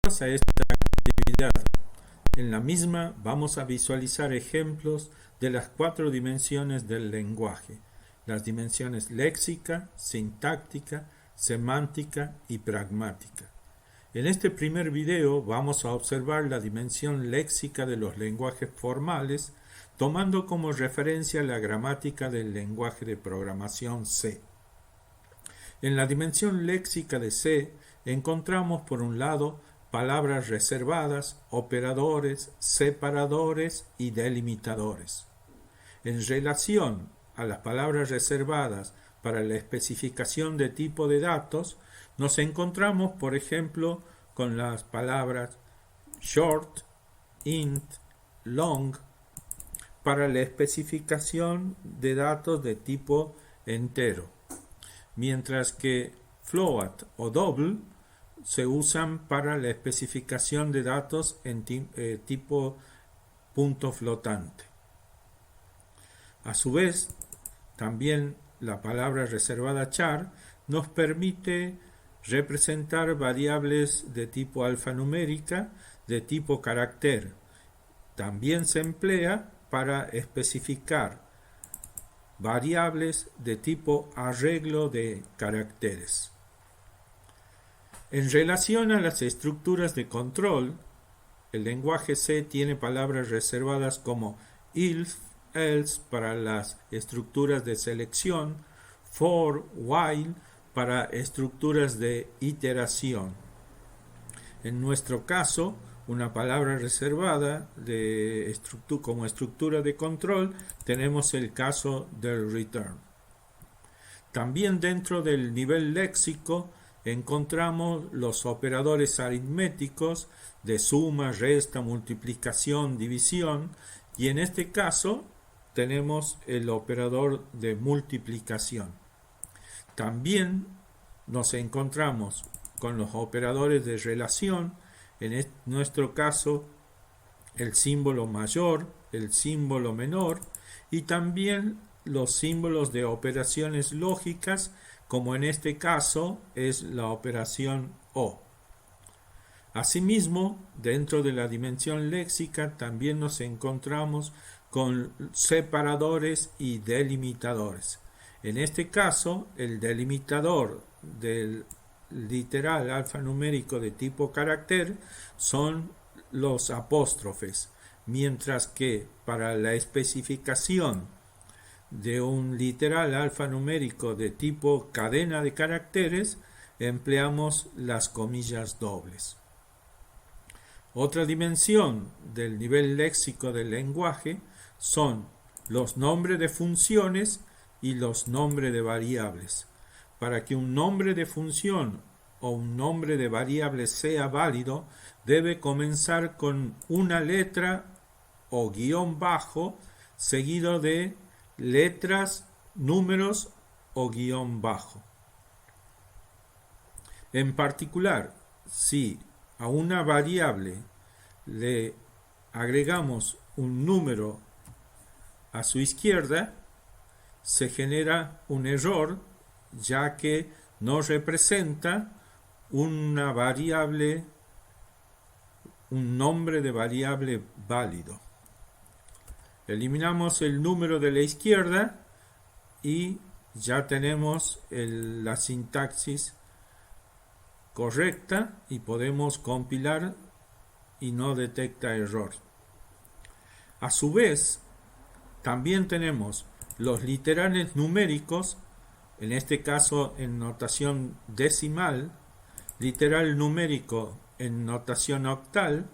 A esta actividad. En la misma vamos a visualizar ejemplos de las 4 dimensiones del lenguaje, las dimensiones léxica, sintáctica, semántica y pragmática. En este primer video vamos a observar la dimensión léxica de los lenguajes formales, tomando como referencia la gramática del lenguaje de programación C. En la dimensión léxica de C encontramos por un lado palabras reservadas, operadores, separadores y delimitadores. En relación a las palabras reservadas para la especificación de tipo de datos, nos encontramos, por ejemplo, con las palabras short, int, long, para la especificación de datos de tipo entero, mientras que float o double se usan para la especificación de datos en tipo punto flotante. A su vez, también la palabra reservada char nos permite representar variables de tipo alfanumérica, de tipo carácter. También se emplea para especificar variables de tipo arreglo de caracteres. En relación a las estructuras de control, el lenguaje C tiene palabras reservadas como if, else para las estructuras de selección, for, while para estructuras de iteración. En nuestro caso, una palabra reservada como estructura de control, tenemos el caso del return. También dentro del nivel léxico encontramos los operadores aritméticos de suma, resta, multiplicación, división, y en este caso tenemos el operador de multiplicación. También nos encontramos con los operadores de relación, en nuestro caso el símbolo mayor, el símbolo menor, y también los símbolos de operaciones lógicas, como en este caso es la operación O. Asimismo, dentro de la dimensión léxica también nos encontramos con separadores y delimitadores. En este caso, el delimitador del literal alfanumérico de tipo carácter son los apóstrofes, mientras que para la especificación de un literal alfanumérico de tipo cadena de caracteres empleamos las comillas dobles. Otra dimensión del nivel léxico del lenguaje son los nombres de funciones y los nombres de variables. Para que un nombre de función o un nombre de variable sea válido, debe comenzar con una letra o guión bajo seguido de letras, números o guión bajo. En particular, si a una variable le agregamos un número a su izquierda, se genera un error, ya que no representa una variable, un nombre de variable válido. Eliminamos el número de la izquierda y ya tenemos la sintaxis correcta y podemos compilar y no detecta error. A su vez, también tenemos los literales numéricos, en este caso en notación decimal, literal numérico en notación octal,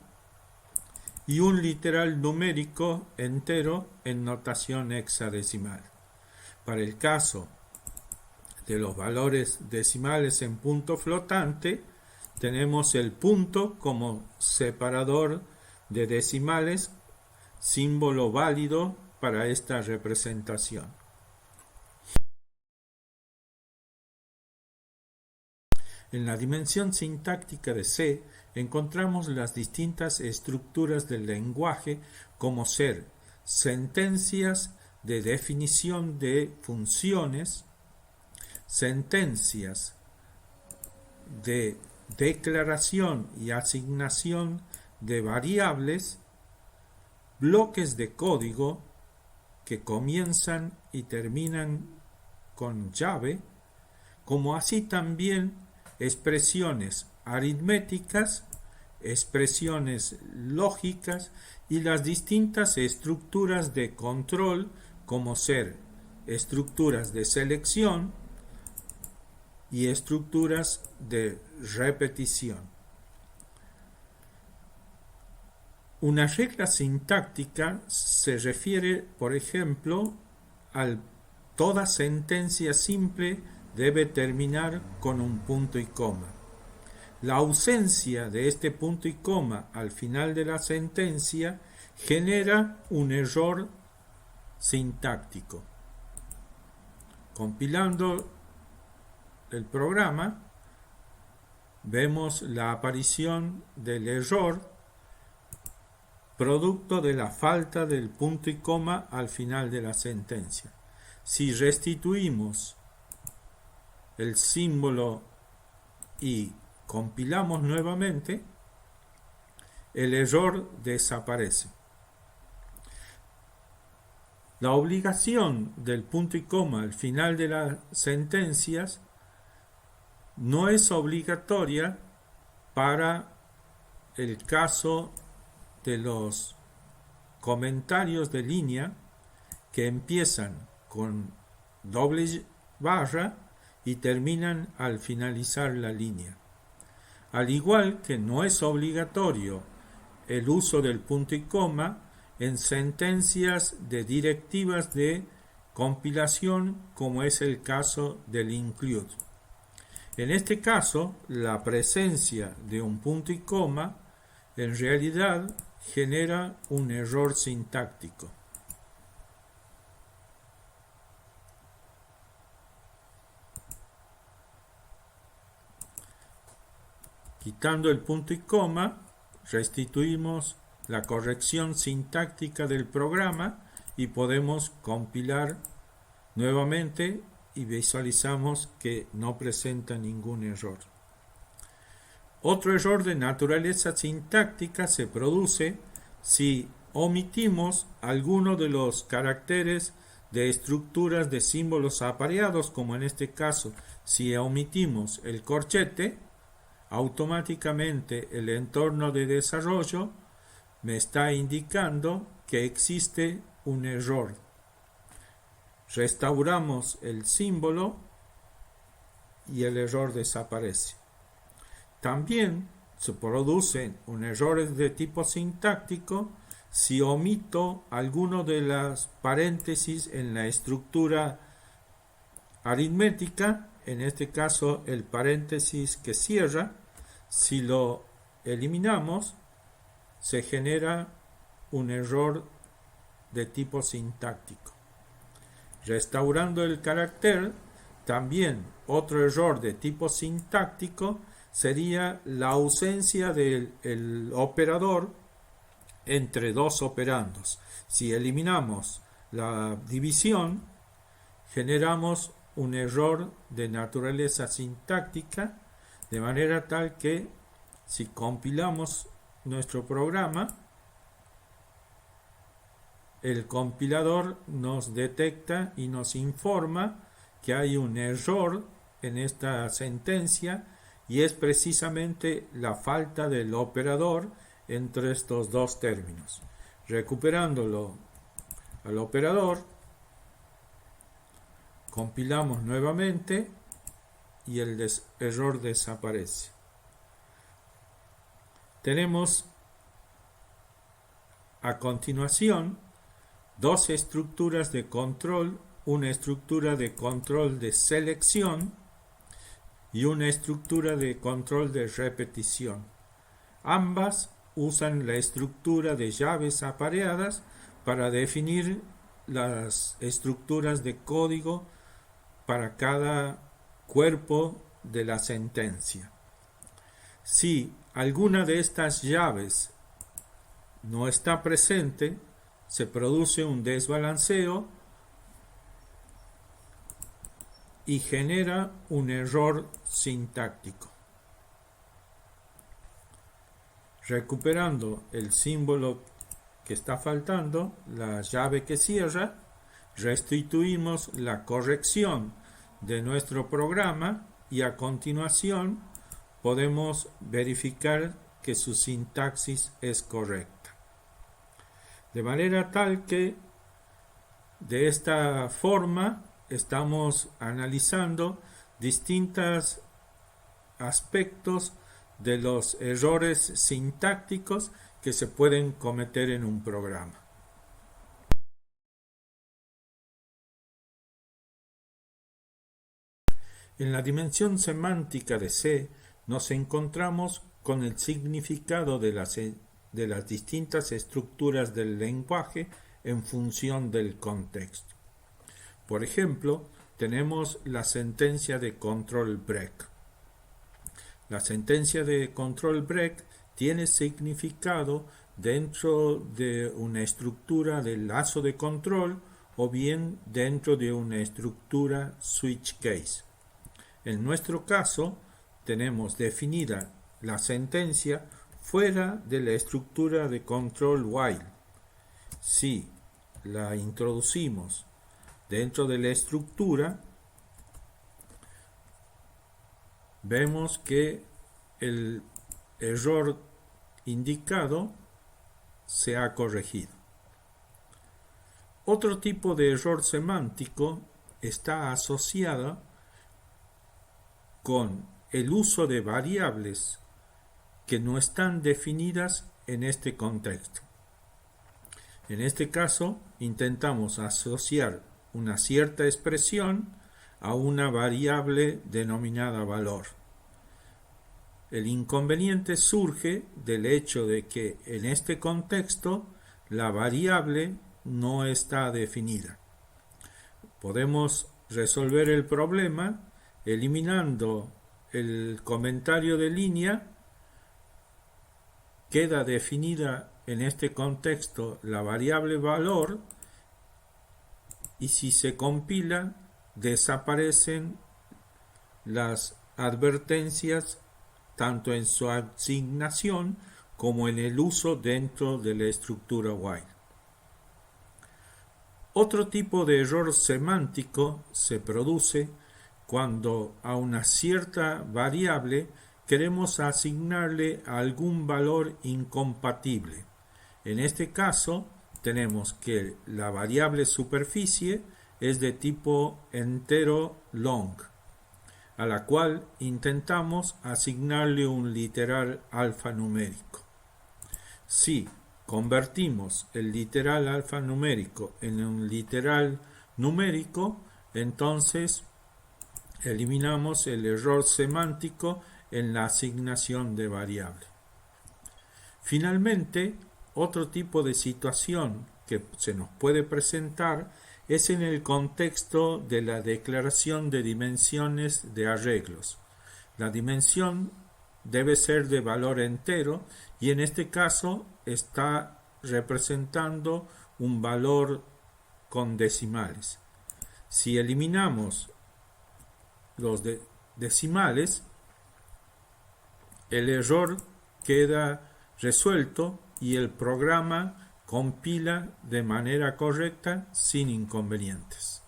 y un literal numérico entero en notación hexadecimal. Para el caso de los valores decimales en punto flotante, tenemos el punto como separador de decimales, símbolo válido para esta representación. En la dimensión sintáctica de C encontramos las distintas estructuras del lenguaje, como ser sentencias de definición de funciones, sentencias de declaración y asignación de variables, bloques de código que comienzan y terminan con llave, como así también expresiones aritméticas, expresiones lógicas y las distintas estructuras de control, como ser estructuras de selección y estructuras de repetición. Una regla sintáctica se refiere, por ejemplo, a toda sentencia simple debe terminar con un punto y coma. La ausencia de este punto y coma al final de la sentencia genera un error sintáctico. Compilando el programa, vemos la aparición del error producto de la falta del punto y coma al final de la sentencia. Si restituimos el símbolo y compilamos nuevamente, el error desaparece. La obligación del punto y coma al final de las sentencias no es obligatoria para el caso de los comentarios de línea que empiezan con doble barra y terminan al finalizar la línea. Al igual que no es obligatorio el uso del punto y coma en sentencias de directivas de compilación, como es el caso del include. En este caso, la presencia de un punto y coma en realidad genera un error sintáctico. Quitando el punto y coma, restituimos la corrección sintáctica del programa y podemos compilar nuevamente y visualizamos que no presenta ningún error. Otro error de naturaleza sintáctica se produce si omitimos alguno de los caracteres de estructuras de símbolos apareados, como en este caso, si omitimos el corchete, automáticamente el entorno de desarrollo me está indicando que existe un error. Restauramos el símbolo y el error desaparece. También se producen errores de tipo sintáctico si omito alguno de las paréntesis en la estructura aritmética, en este caso el paréntesis que cierra. Si lo eliminamos, se genera un error de tipo sintáctico. Restaurando el carácter, también otro error de tipo sintáctico sería la ausencia del operador entre dos operandos. Si eliminamos la división, generamos un error de naturaleza sintáctica, de manera tal que si compilamos nuestro programa, el compilador nos detecta y nos informa que hay un error en esta sentencia y es precisamente la falta del operador entre estos dos términos. Recuperándolo al operador, compilamos nuevamente y el error desaparece. Tenemos a continuación dos estructuras de control, una estructura de control de selección y una estructura de control de repetición. Ambas usan la estructura de llaves apareadas para definir las estructuras de código para cada cuerpo de la sentencia. Si alguna de estas llaves no está presente, se produce un desbalanceo y genera un error sintáctico. Recuperando el símbolo que está faltando, la llave que cierra, restituimos la corrección de nuestro programa y a continuación podemos verificar que su sintaxis es correcta. De manera tal que de esta forma estamos analizando distintos aspectos de los errores sintácticos que se pueden cometer en un programa. En la dimensión semántica de C nos encontramos con el significado de las distintas estructuras del lenguaje en función del contexto. Por ejemplo, tenemos la sentencia de control break. La sentencia de control break tiene significado dentro de una estructura de lazo de control o bien dentro de una estructura switch case. En nuestro caso, tenemos definida la sentencia fuera de la estructura de control while. Si la introducimos dentro de la estructura, vemos que el error indicado se ha corregido. Otro tipo de error semántico está asociado con el uso de variables que no están definidas en este contexto. En este caso, intentamos asociar una cierta expresión a una variable denominada valor. El inconveniente surge del hecho de que en este contexto la variable no está definida. Podemos resolver el problema eliminando el comentario de línea. Queda definida en este contexto la variable valor y si se compila desaparecen las advertencias tanto en su asignación como en el uso dentro de la estructura while. Otro tipo de error semántico se produce cuando a una cierta variable queremos asignarle algún valor incompatible. En este caso, tenemos que la variable superficie es de tipo entero long, a la cual intentamos asignarle un literal alfanumérico. Si convertimos el literal alfanumérico en un literal numérico, entonces eliminamos el error semántico en la asignación de variable. Finalmente, otro tipo de situación que se nos puede presentar es en el contexto de la declaración de dimensiones de arreglos. La dimensión debe ser de valor entero y en este caso está representando un valor con decimales. Si eliminamos los decimales, el error queda resuelto y el programa compila de manera correcta sin inconvenientes.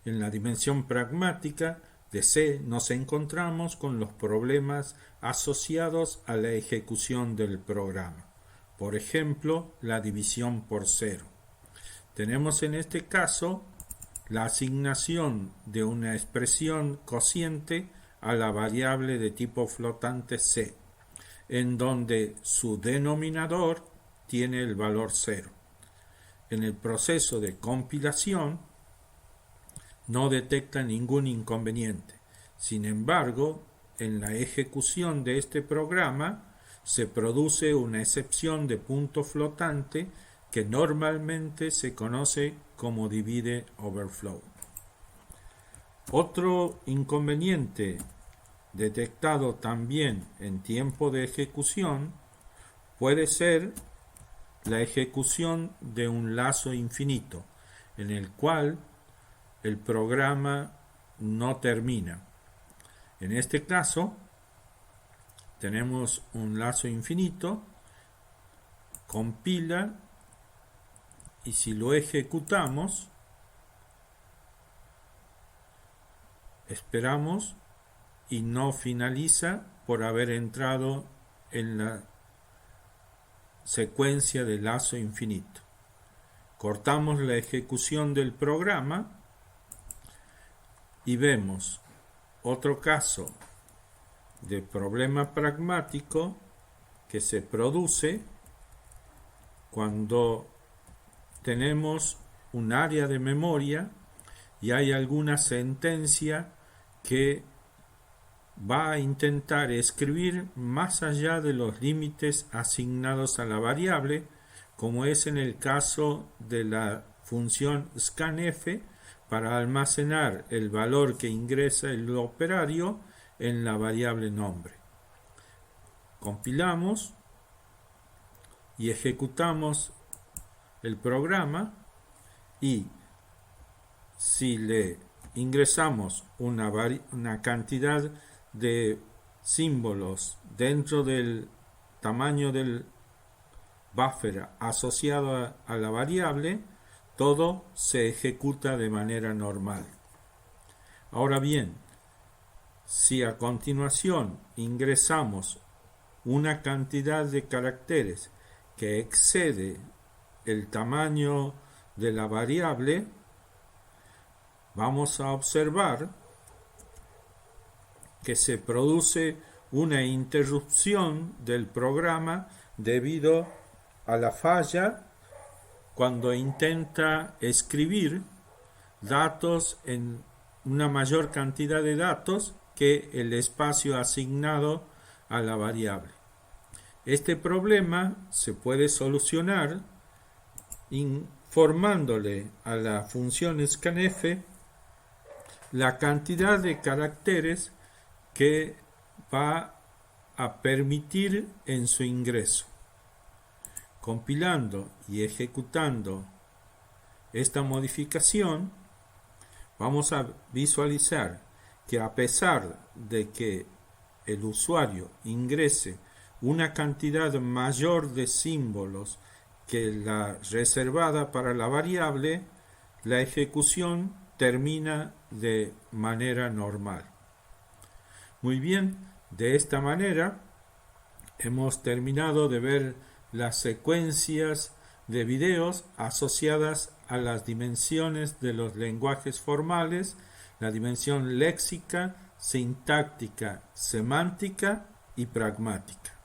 En la dimensión pragmática de C nos encontramos con los problemas asociados a la ejecución del programa. Por ejemplo, la división por cero. Tenemos en este caso la asignación de una expresión cociente a la variable de tipo flotante C, en donde su denominador tiene el valor 0. En el proceso de compilación no detecta ningún inconveniente. Sin embargo, en la ejecución de este programa se produce una excepción de punto flotante que normalmente se conoce como divide overflow. Otro inconveniente detectado también en tiempo de ejecución puede ser la ejecución de un lazo infinito, en el cual el programa no termina. En este caso, tenemos un lazo infinito, compila, y si lo ejecutamos, esperamos y no finaliza por haber entrado en la secuencia de lazo infinito. Cortamos la ejecución del programa y vemos otro caso de problema pragmático que se produce cuando tenemos un área de memoria y hay alguna sentencia que va a intentar escribir más allá de los límites asignados a la variable, como es en el caso de la función scanf para almacenar el valor que ingresa el operario en la variable nombre. Compilamos y ejecutamos el programa, y si le ingresamos una cantidad de símbolos dentro del tamaño del buffer asociado a la variable, todo se ejecuta de manera normal. Ahora bien, si a continuación ingresamos una cantidad de caracteres que excede el tamaño de la variable, vamos a observar que se produce una interrupción del programa debido a la falla cuando intenta escribir datos en una mayor cantidad de datos que el espacio asignado a la variable. Este problema se puede solucionar informándole a la función scanf la cantidad de caracteres que va a permitir en su ingreso. Compilando y ejecutando esta modificación, vamos a visualizar que a pesar de que el usuario ingrese una cantidad mayor de símbolos que la reservada para la variable, la ejecución termina de manera normal. Muy bien, de esta manera hemos terminado de ver las secuencias de videos asociadas a las dimensiones de los lenguajes formales, la dimensión léxica, sintáctica, semántica y pragmática.